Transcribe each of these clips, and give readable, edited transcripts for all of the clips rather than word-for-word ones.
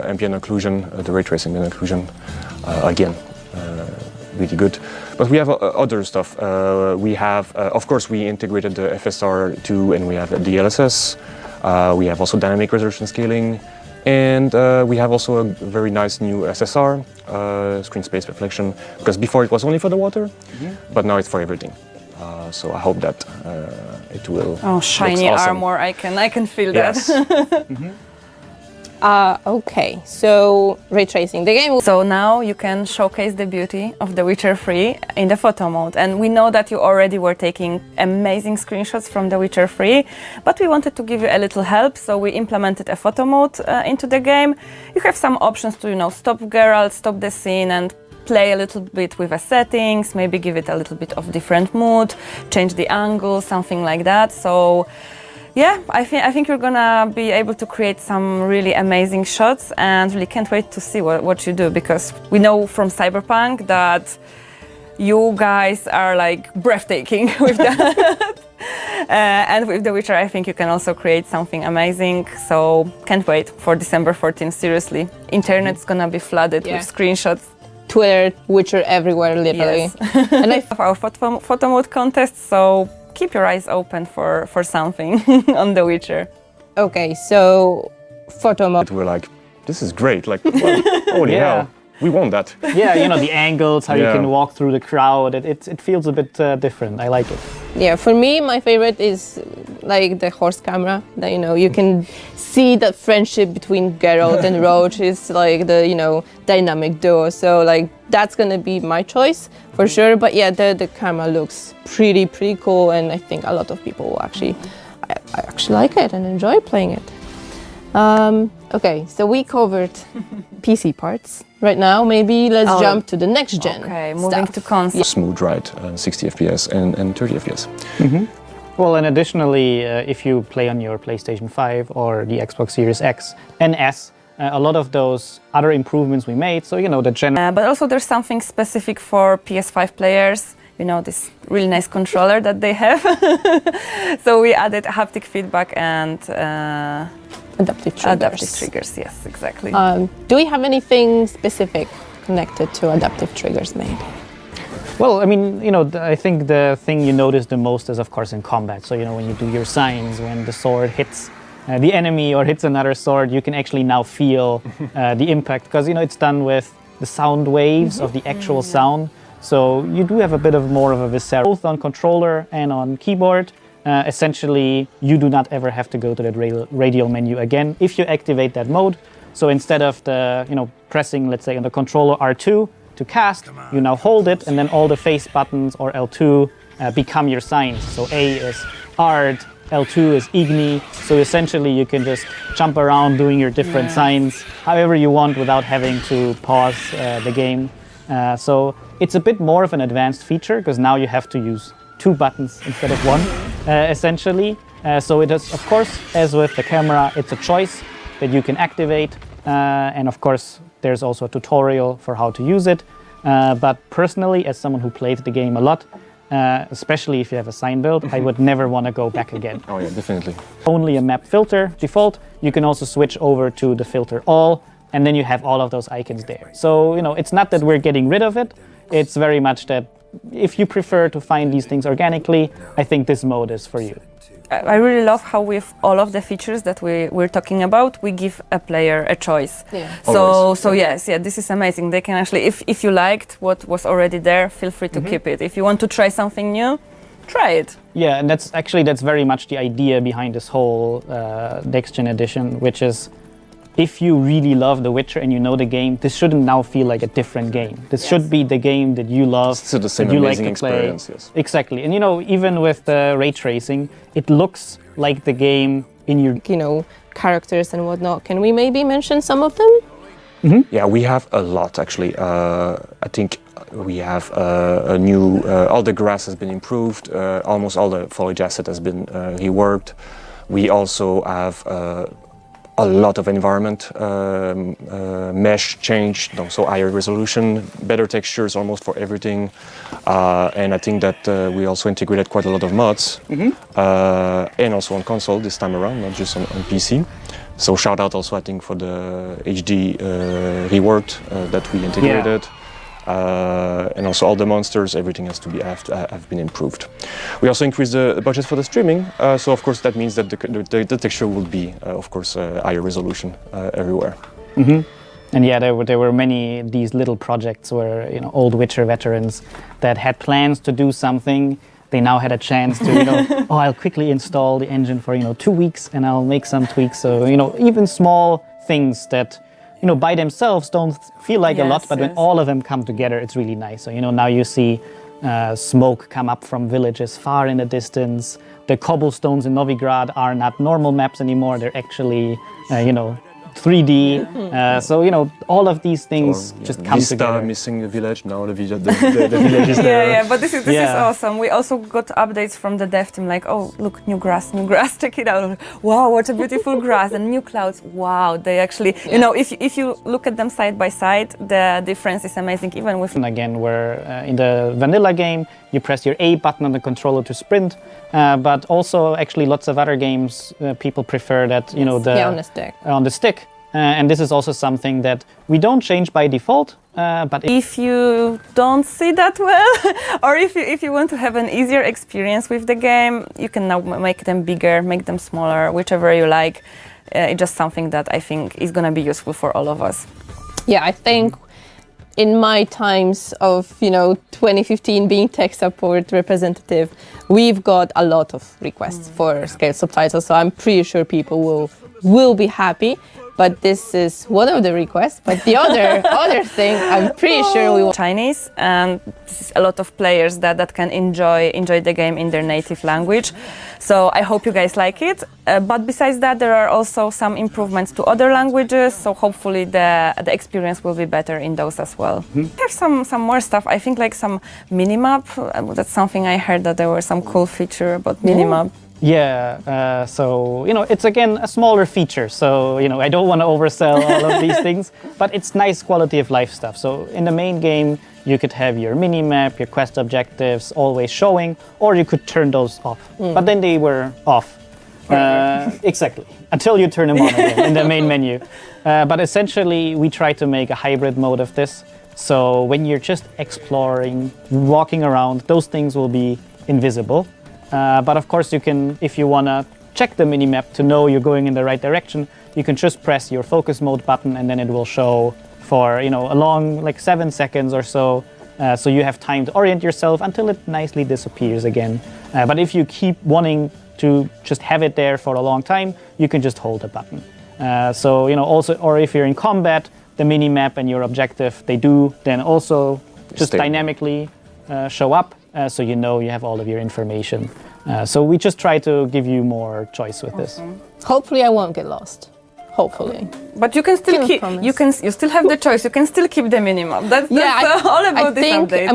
Ambient occlusion, the ray tracing and occlusion, again, really good. But we have other stuff. We have, of course, we integrated the FSR2 and we have the DLSS. We have also dynamic resolution scaling. And we have also a very nice new SSR, screen space reflection, because before it was only for the water, but now it's for everything. So I hope that it will. Oh, shiny awesome. armor! I can feel Yes. that. Okay, so ray tracing the game. So now you can showcase the beauty of The Witcher 3 in the photo mode. And we know that you already were taking amazing screenshots from The Witcher 3, but we wanted to give you a little help, so we implemented a photo mode into the game. You have some options to, stop Geralt, stop the scene, and play a little bit with the settings, maybe give it a little bit of different mood, change the angle, something like that. So yeah, I think you're gonna be able to create some really amazing shots, and really can't wait to see what you do, because we know from Cyberpunk that you guys are like breathtaking with that. And with The Witcher, I think you can also create something amazing. So can't wait for December 14th, seriously. Internet's gonna be flooded with screenshots. Twitter, Witcher everywhere, literally. Yes. And I have our photo mode contest, so keep your eyes open for something on The Witcher. Okay, so photo mode. We're like, this is great, like, well, holy hell, we want that. Yeah, the angles, how you can walk through the crowd, it feels a bit different. I like it. Yeah, for me, my favorite is like the horse camera. That, you can see the friendship between Geralt and Roach. It's like the, dynamic duo. So like that's gonna be my choice for sure. But yeah, the camera looks pretty cool, and I think a lot of people will actually, I actually like it and enjoy playing it. Okay, so we covered PC parts. Right now, maybe let's jump to the next gen. Okay, moving to console. Smooth ride, 60 FPS and 30 FPS. Well, and additionally, if you play on your PlayStation 5 or the Xbox Series X and S, a lot of those other improvements we made, so the general... But also there's something specific for PS5 players, this really nice controller that they have. So we added haptic feedback and Adaptive triggers. Adaptive triggers, yes, exactly. Do we have anything specific connected to adaptive triggers made? Well, I mean, I think the thing you notice the most is, of course, in combat. So, when you do your signs, when the sword hits the enemy or hits another sword, you can actually now feel the impact, because, it's done with the sound waves of the actual sound. So you do have a bit of more of a visceral, both on controller and on keyboard. Essentially, you do not ever have to go to that radial menu again if you activate that mode. So instead of pressing, let's say, on the controller R2 to cast, you now hold it, and then all the face buttons or L2 become your signs. So A is Ard, L2 is Igni. So essentially, you can just jump around doing your different signs however you want without having to pause the game. So it's a bit more of an advanced feature, because now you have to use 2 buttons instead of 1, essentially. So it is, of course, as with the camera, it's a choice that you can activate. And of course, there's also a tutorial for how to use it. But personally, as someone who played the game a lot, especially if you have a sign build, I would never want to go back again. Oh yeah, definitely. Only a map filter default. You can also switch over to the filter all, and then you have all of those icons there. So, it's not that we're getting rid of it. It's very much that if you prefer to find these things organically, I think this mode is for you. I really love how with all of the features that we're talking about, we give a player a choice. Yeah. So yes, this is amazing. They can actually, if you liked what was already there, feel free to keep it. If you want to try something new, try it. Yeah, and that's very much the idea behind this whole Next Gen edition, which is, if you really love The Witcher and you know the game, this shouldn't now feel like a different game. This should be the game that you love, Still the same that you amazing like to play. experience, yes. Exactly. And even with the ray tracing, it looks like the game in your... Characters and whatnot. Can we maybe mention some of them? Yeah, we have a lot, actually. I think we have a new... all the grass has been improved. Almost all the foliage asset has been reworked. We also have... a lot of environment mesh changed, so higher resolution, better textures almost for everything, and I think that we also integrated quite a lot of mods, and also on console this time around, not just on PC. So shout out also, I think, for the HD reward that we integrated. And also all the monsters, everything has to be have been improved. We also increased the budget for the streaming, so of course that means that the texture will be, of course, higher resolution everywhere. And yeah, there were many these little projects where old Witcher veterans that had plans to do something. They now had a chance to oh, I'll quickly install the engine for 2 weeks and I'll make some tweaks. So even small things that by themselves don't feel like a lot, but when all of them come together, it's really nice. So now you see smoke come up from villages far in the distance. The cobblestones in Novigrad are not normal maps anymore. They're actually 3D. So all of these things just come together. Missing a village now. The village is there. Yeah, but this is awesome. We also got updates from the dev team, like, oh, look, new grass, check it out. Wow, what a beautiful grass, and new clouds. Wow, they actually, if you look at them side by side, the difference is amazing. Even with again, where in the vanilla game you press your A button on the controller to sprint, but also actually lots of other games people prefer that on the stick. And this is also something that we don't change by default. But if you don't see that well, or if you want to have an easier experience with the game, you can now make them bigger, make them smaller, whichever you like. It's just something that I think is going to be useful for all of us. Yeah, I think in my times of 2015 being tech support representative, we've got a lot of requests for scale subtitles. So I'm pretty sure people will be happy. But this is one of the requests. But the other thing, I'm pretty sure we will. Chinese, and this is a lot of players that can enjoy the game in their native language. So I hope you guys like it. But besides that, there are also some improvements to other languages. So hopefully the experience will be better in those as well. We have some more stuff. I think like some minimap. That's something I heard, that there were some cool feature about minimap. Yeah, so it's again a smaller feature, so I don't want to oversell all of these things, but it's nice quality of life stuff. So in the main game you could have your mini-map, your quest objectives always showing, or you could turn those off, but then they were off. Exactly, until you turn them on again in the main menu. But essentially we try to make a hybrid mode of this, so when you're just exploring, walking around, those things will be invisible. But of course you can, if you want to check the minimap to know you're going in the right direction, you can just press your focus mode button and then it will show for a long, like 7 seconds or so. So you have time to orient yourself until it nicely disappears again. But if you keep wanting to just have it there for a long time, you can just hold the button. So also, or if you're in combat, the minimap and your objective, they do then also just dynamically show up. So you have all of your information. So we just try to give you more choice with this. Hopefully I won't get lost. Hopefully. But you can still you still have the choice. You can still keep the minimap. That's all about this update.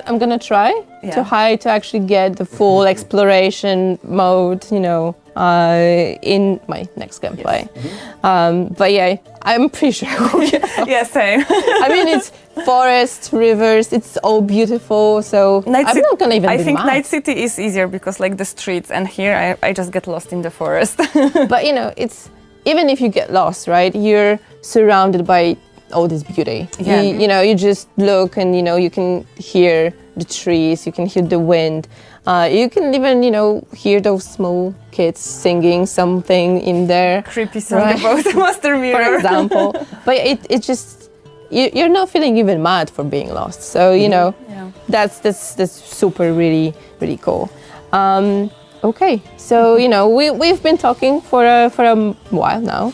I'm gonna try to actually get the full exploration mode, in my next gameplay. But yeah, I'm pretty sure I will get lost. Yeah, same. I mean, it's forest, rivers, it's all beautiful, so I'm not gonna even I be think mad. Night City is easier because like the streets, and here I just get lost in the forest. But it's, even if you get lost, right, you're surrounded by all this beauty. Yeah. You just look and you can hear the trees, you can hear the wind. You can even, hear those small kids singing something in there. Creepy song about the Master Mirror. For example. But it just, you're not feeling even mad for being lost. So, that's super, really, really cool. Okay, so, we've been talking for a while now.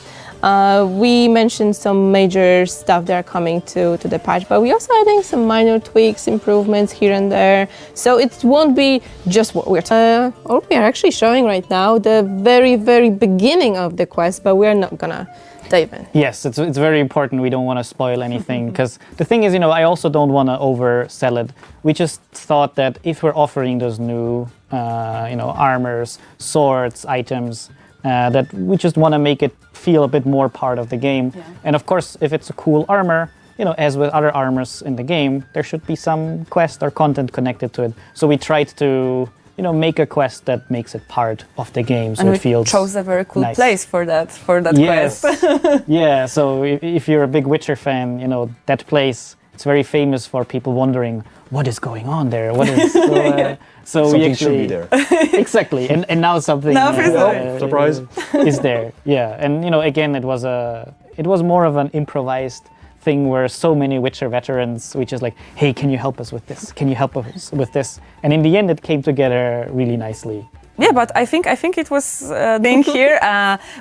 We mentioned some major stuff that are coming to the patch, but we're also adding some minor tweaks, improvements here and there. So it won't be just what we are actually showing right now the very, very beginning of the quest, but we're not gonna dive in. Yes, it's very important. We don't want to spoil anything because the thing is, I also don't want to oversell it. We just thought that if we're offering those new, armors, swords, items, that we just want to make it feel a bit more part of the game. Yeah. And of course, if it's a cool armor, as with other armors in the game, there should be some quest or content connected to it. So we tried to make a quest that makes it part of the game, so And it we feels chose a very cool nice. place for that Yes. quest. Yeah, so if you're a big Witcher fan, that place, it's very famous for people wondering what is going on there. What is so we Something actually should be there. exactly, and now something Now it's there. Surprise. is there. Yeah, and again, it was more of an improvised thing where so many Witcher veterans, we just like, hey, can you help us with this? Can you help us with this? And in the end, it came together really nicely. Yeah, but I think it was being here.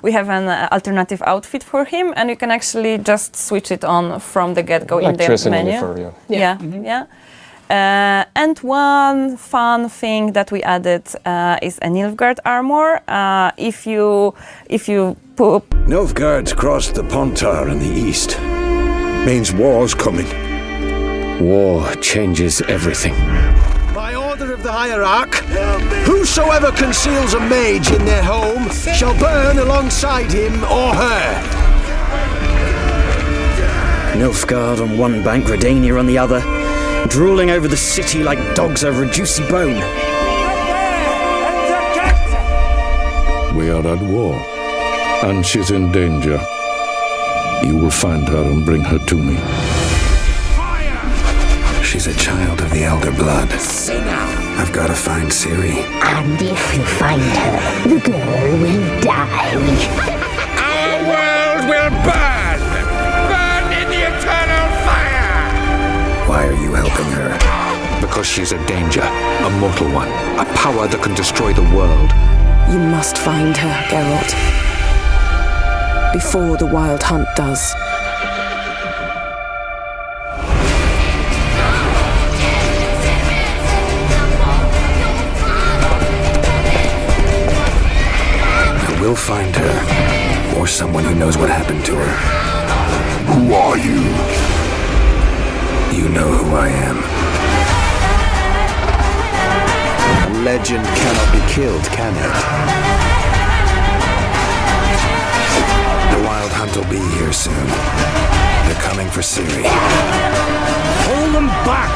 We have an alternative outfit for him, and you can actually just switch it on from the get-go in the Triss and menu. Yennefer, yeah. Yeah. And one fun thing that we added is a Nilfgaard armor. If you put Nilfgaard's crossed the Pontar in the east. Means war's coming. War changes everything. By order of the hierarch, whosoever conceals a mage in their home shall burn alongside him or her. Nilfgaard on one bank, Redania on the other, drooling over the city like dogs over a juicy bone. We are at war, and she's in danger. You will find her and bring her to me. She's a child of the elder blood. I've got to find Ciri. And if you find her, the girl will die. Our world will burn! Burn in the eternal fire! Why are you helping her? Because she's a danger, a mortal one, a power that can destroy the world. You must find her, Geralt. Before the Wild Hunt does. I will find her, or someone who knows what happened to her. Who are you? You know who I am. A legend cannot be killed, can it? The Wild Hunt will be here soon. They're coming for Ciri. Hold them back!